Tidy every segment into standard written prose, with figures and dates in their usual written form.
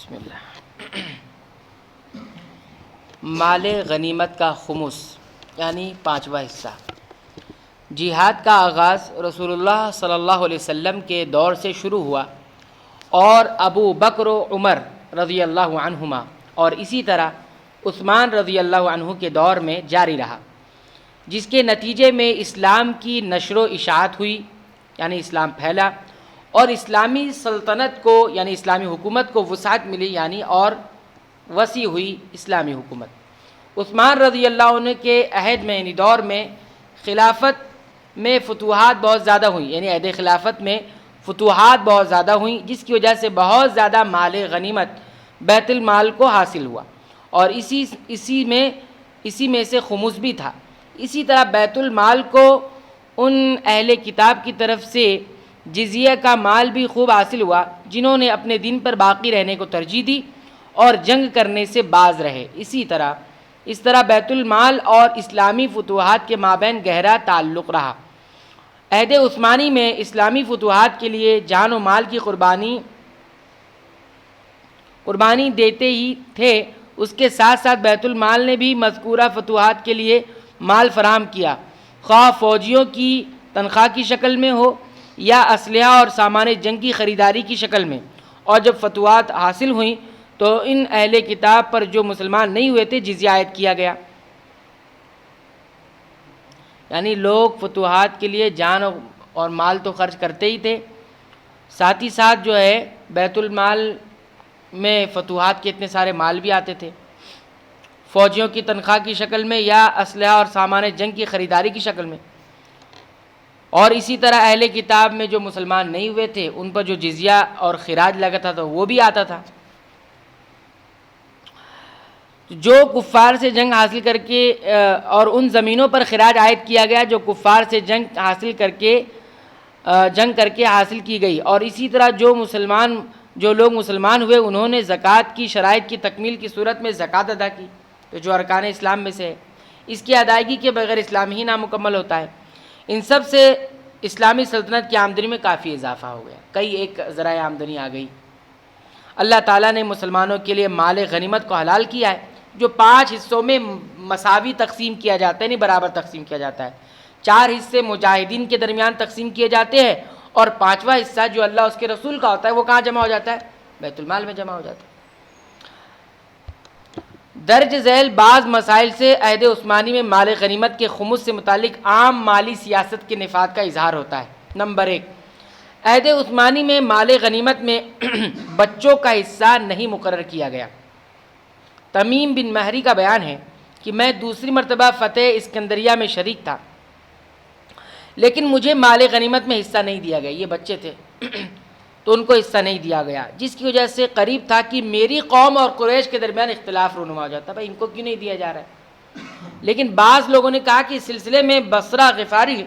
بسم اللہ۔ مال غنیمت کا خمس یعنی پانچواں حصہ۔ جہاد کا آغاز رسول اللہ صلی اللہ علیہ وسلم کے دور سے شروع ہوا اور ابو بکر و عمر رضی اللہ عنہما اور اسی طرح عثمان رضی اللہ عنہ کے دور میں جاری رہا، جس کے نتیجے میں اسلام کی نشر و اشاعت ہوئی، یعنی اسلام پھیلا اور اسلامی سلطنت کو یعنی اسلامی حکومت کو وسعت ملی، یعنی اور وسیع ہوئی اسلامی حکومت۔ عثمان رضی اللہ عنہ کے عہد میں یعنی دور میں خلافت میں فتوحات بہت زیادہ ہوئیں، یعنی عہد خلافت میں فتوحات بہت زیادہ ہوئیں، جس کی وجہ سے بہت زیادہ مال غنیمت بیت المال کو حاصل ہوا اور اسی میں سے خمس بھی تھا۔ اسی طرح بیت المال کو ان اہل کتاب کی طرف سے جزیہ کا مال بھی خوب حاصل ہوا، جنہوں نے اپنے دین پر باقی رہنے کو ترجیح دی اور جنگ کرنے سے باز رہے۔ اس طرح بیت المال اور اسلامی فتوحات کے مابین گہرا تعلق رہا۔ عہد عثمانی میں اسلامی فتوحات کے لیے جان و مال کی قربانی دیتے ہی تھے، اس کے ساتھ ساتھ بیت المال نے بھی مذکورہ فتوحات کے لیے مال فراہم کیا، خواہ فوجیوں کی تنخواہ کی شکل میں ہو یا اسلحہ اور سامان جنگ کی خریداری کی شکل میں۔ اور جب فتوحات حاصل ہوئیں تو ان اہل کتاب پر جو مسلمان نہیں ہوئے تھے جزیہ عائد کیا گیا، یعنی لوگ فتوحات کے لیے جان اور مال تو خرچ کرتے ہی تھے، ساتھ ہی ساتھ جو ہے بیت المال میں فتوحات کے اتنے سارے مال بھی آتے تھے، فوجیوں کی تنخواہ کی شکل میں یا اسلحہ اور سامان جنگ کی خریداری کی شکل میں۔ اور اسی طرح اہل کتاب میں جو مسلمان نہیں ہوئے تھے ان پر جو جزیہ اور خراج لگتا تھا وہ بھی آتا تھا۔ جو کفار سے جنگ حاصل کر کے اور ان زمینوں پر خراج عائد کیا گیا جو کفار سے جنگ کر کے حاصل کی گئی، اور اسی طرح جو لوگ مسلمان ہوئے انہوں نے زکوٰۃ کی شرائط کی تکمیل کی صورت میں زکوٰۃ ادا کی، تو جو ارکان اسلام میں سے ہے، اس کی ادائیگی کے بغیر اسلام ہی نامکمل ہوتا ہے۔ ان سب سے اسلامی سلطنت کی آمدنی میں کافی اضافہ ہو گیا، کئی ایک ذرائع آمدنی آ گئی۔ اللہ تعالیٰ نے مسلمانوں کے لیے مال غنیمت کو حلال کیا ہے، جو 5 حصوں میں مساوی تقسیم کیا جاتا ہے، نہیں برابر تقسیم کیا جاتا ہے۔ 4 حصے مجاہدین کے درمیان تقسیم کیے جاتے ہیں اور 5واں حصہ جو اللہ اس کے رسول کا ہوتا ہے وہ کہاں جمع ہو جاتا ہے؟ بیت المال میں جمع ہو جاتا ہے۔ درج ذیل بعض مسائل سے عہد عثمانی میں مال غنیمت کے خمس سے متعلق عام مالی سیاست کے نفاذ کا اظہار ہوتا ہے۔ نمبر 1، عہد عثمانی میں مال غنیمت میں بچوں کا حصہ نہیں مقرر کیا گیا۔ تمیم بن مہری کا بیان ہے کہ میں دوسری مرتبہ فتح اسکندریہ میں شریک تھا، لیکن مجھے مال غنیمت میں حصہ نہیں دیا گیا، یہ بچے تھے تو ان کو حصہ نہیں دیا گیا، جس کی وجہ سے قریب تھا کہ میری قوم اور قریش کے درمیان اختلاف رونما ہو جاتا، بھائی ان کو کیوں نہیں دیا جا رہا ہے۔ لیکن بعض لوگوں نے کہا کہ اس سلسلے میں بصرہ غفاری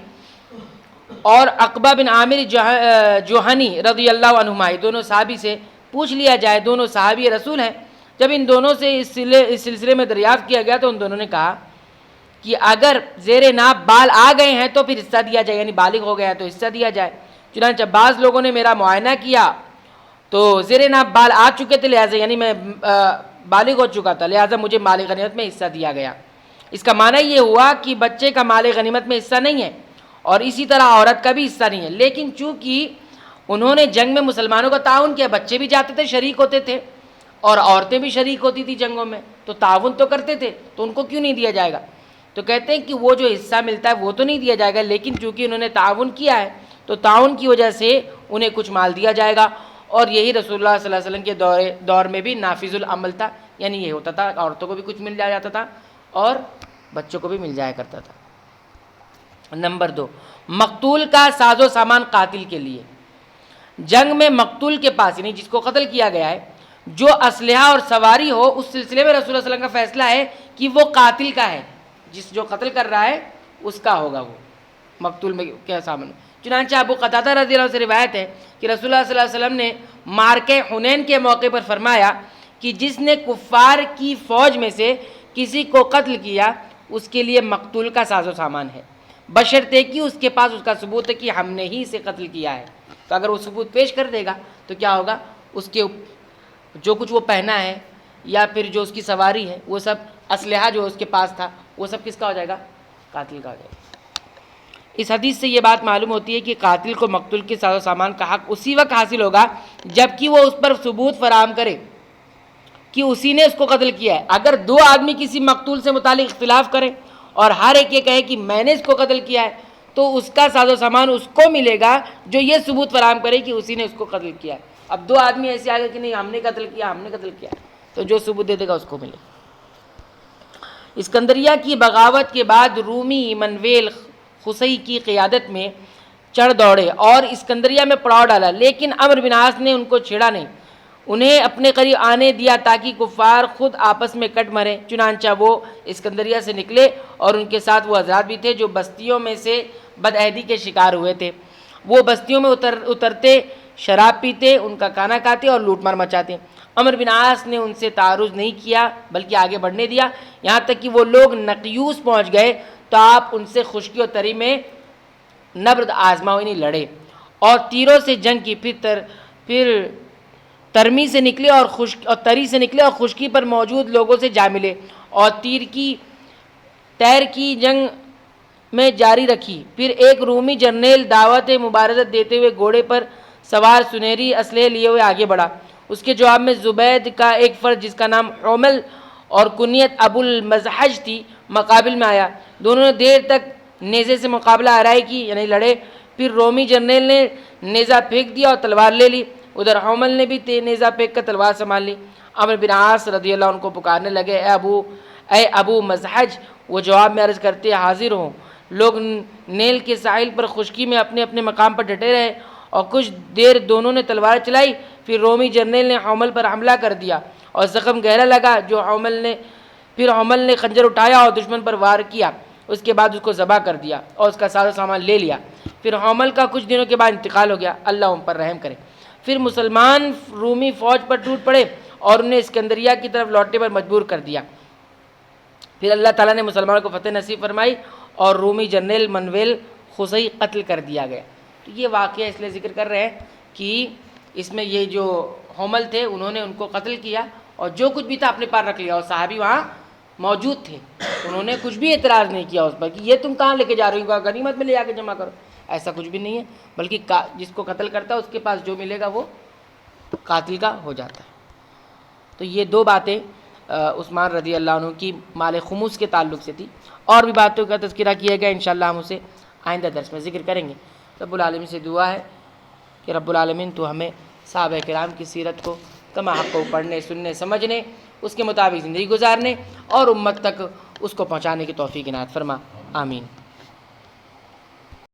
اور عقبہ بن عامر جوہنی رضی اللہ عنہما دونوں صحابی سے پوچھ لیا جائے، دونوں صحابی رسول ہیں۔ جب ان دونوں سے اس سلسلے میں دریافت کیا گیا تو ان دونوں نے کہا کہ اگر زیر ناپ بال آ گئے ہیں تو پھر حصہ دیا جائے، یعنی بالغ ہو گیا ہے تو حصہ دیا جائے۔ چنانچہ بعض لوگوں نے میرا معائنہ کیا تو زیر ناپ بال آ چکے تھے، لہٰذا یعنی میں بالغ ہو چکا تھا، لہٰذا مجھے مال غنیمت میں حصہ دیا گیا۔ اس کا معنی یہ ہوا کہ بچے کا مال غنیمت میں حصہ نہیں ہے اور اسی طرح عورت کا بھی حصہ نہیں ہے، لیکن چونکہ انہوں نے جنگ میں مسلمانوں کا تعاون کیا، بچے بھی جاتے تھے، شریک ہوتے تھے اور عورتیں بھی شریک ہوتی تھی جنگوں میں، تو تعاون تو کرتے تھے، تو ان کو کیوں نہیں دیا جائے گا؟ تو کہتے ہیں کہ وہ جو حصہ ملتا ہے وہ تو نہیں دیا جائے گا، لیکن چونکہ انہوں نے تعاون کیا ہے تو تعاون کی وجہ سے انہیں کچھ مال دیا جائے گا، اور یہی رسول اللہ صلی اللہ علیہ وسلم کے دور میں بھی نافذ العمل تھا، یعنی یہ ہوتا تھا، عورتوں کو بھی کچھ مل جاتا تھا اور بچوں کو بھی مل جایا کرتا تھا۔ نمبر 2، مقتول کا ساز و سامان قاتل کے لیے۔ جنگ میں مقتول کے پاس یعنی جس کو قتل کیا گیا ہے جو اسلحہ اور سواری ہو، اس سلسلے میں رسول اللہ صلی اللہ علیہ وسلم کا فیصلہ ہے کہ وہ قاتل کا ہے، جو قتل کر رہا ہے اس کا ہوگا وہ مقتول میں کیا سامان۔ چنانچہ ابو قتادہ رضی اللہ عنہ سے روایت ہے کہ رسول اللہ صلی اللہ علیہ وسلم نے معرکہ حنین کے موقع پر فرمایا کہ جس نے کفار کی فوج میں سے کسی کو قتل کیا اس کے لیے مقتول کا ساز و سامان ہے، بشرطے کہ اس کے پاس اس کا ثبوت ہے کہ ہم نے ہی اسے قتل کیا ہے۔ تو اگر وہ ثبوت پیش کر دے گا تو کیا ہوگا؟ اس کے جو کچھ وہ پہنا ہے یا پھر جو اس کی سواری ہے وہ سب اسلحہ جو اس کے پاس تھا وہ سب کس کا ہو جائے گا؟ قاتل کا ہو جائے گا۔ اس حدیث سے یہ بات معلوم ہوتی ہے کہ قاتل کو مقتول کے ساز و سامان کا حق اسی وقت حاصل ہوگا جب کہ وہ اس پر ثبوت فراہم کرے کہ اسی نے اس کو قتل کیا ہے۔ اگر دو آدمی کسی مقتول سے متعلق اختلاف کریں اور ہر ایک یہ کہے کہ میں نے اس کو قتل کیا ہے تو اس کا ساز و سامان اس کو ملے گا جو یہ ثبوت فراہم کرے کہ اسی نے اس کو قتل کیا ہے۔ اب دو آدمی ایسے آگے کہ نہیں ہم نے قتل کیا ہم نے قتل کیا تو جو ثبوت دے دے گا اس کو ملے۔ اسکندریہ کی بغاوت کے بعد رومی منویل خصی کی قیادت میں چڑھ دوڑے اور اسکندریہ میں پڑاؤ ڈالا، لیکن عمرو بن عاص نے ان کو چھیڑا نہیں، انہیں اپنے قریب آنے دیا تاکہ کفار خود آپس میں کٹ مریں۔ چنانچہ وہ اسکندریہ سے نکلے اور ان کے ساتھ وہ حضرات بھی تھے جو بستیوں میں سے بدعہدی کے شکار ہوئے تھے۔ وہ بستیوں میں اترتے، شراب پیتے، ان کا کھانا کھاتے اور لوٹ مار مچاتے۔ عمرو بن عاص نے ان سے تعارض نہیں کیا بلکہ آگے بڑھنے دیا، یہاں تک کہ وہ لوگ نقیوس پہنچ گئے تو آپ ان سے خشکی و تری میں نبرد آزمائنی لڑے اور تیروں سے جنگ کی، پھر ترمی سے نکلے اور تری سے نکلے اور خشکی پر موجود لوگوں سے جا ملے اور تیر کی جنگ میں جاری رکھی۔ پھر ایک رومی جرنیل دعوت مبارزت دیتے ہوئے گھوڑے پر سوار سنہری اسلحے لیے ہوئے آگے بڑھا۔ اس کے جواب میں زبید کا ایک فرد جس کا نام حومل اور کنیت ابو المزحج تھی مقابل میں آیا۔ دونوں نے دیر تک نیزے سے مقابلہ آرائی کی یعنی لڑے، پھر رومی جرنیل نے نیزہ پھینک دیا اور تلوار لے لی، ادھر حومل نے بھی نیزہ پھینک کر تلوار سنبھال لی۔ عمرو بن عاص رضی اللہ عنہ کو پکارنے لگے، اے ابو مزحج، وہ جواب میں عرض کرتے حاضر ہوں۔ لوگ نیل کے ساحل پر خشکی میں اپنے اپنے مقام پر ڈٹے رہے اور کچھ دیر دونوں نے تلوار چلائی، پھر رومی جرنیل نے حومل پر حملہ کر دیا اور زخم گہرا لگا پھر حومل نے خنجر اٹھایا اور دشمن پر وار کیا، اس کے بعد اس کو ذبح کر دیا اور اس کا سارا سامان لے لیا۔ پھر حومل کا کچھ دنوں کے بعد انتقال ہو گیا، اللہ ان پر رحم کرے۔ پھر مسلمان رومی فوج پر ٹوٹ پڑے اور انہیں اسکندریہ کی طرف لوٹنے پر مجبور کر دیا۔ پھر اللہ تعالیٰ نے مسلمانوں کو فتح نصیب فرمائی اور رومی جرنیل منویل خصی قتل کر دیا گیا۔ تو یہ واقعہ اس لیے ذکر کر رہے ہیں کہ اس میں یہ جو حومل تھے انہوں نے ان کو قتل کیا اور جو کچھ بھی تھا اپنے پاس رکھ لیا اور صحابی وہاں موجود تھے، انہوں نے کچھ بھی اعتراض نہیں کیا اس پر کہ یہ تم کہاں لے کے جا رہی ہو، غنیمت میں لے جا کے جمع کرو، ایسا کچھ بھی نہیں ہے، بلکہ جس کو قتل کرتا ہے اس کے پاس جو ملے گا وہ قاتل کا ہو جاتا ہے۔ تو یہ دو باتیں عثمان رضی اللہ عنہ کی مال خموس کے تعلق سے تھی، اور بھی باتوں کا تذکرہ کیا گیا، انشاءاللہ ہم اسے آئندہ درس میں ذکر کریں گے۔ رب العالمین سے دعا ہے کہ رب العالمین تو ہمیں صحابہ کرام کی سیرت کو کما حق کو پڑھنے، سننے، سمجھنے، اس کے مطابق زندگی گزارنے اور امت تک اس کو پہنچانے کی توفیق عنایت فرما، آمین۔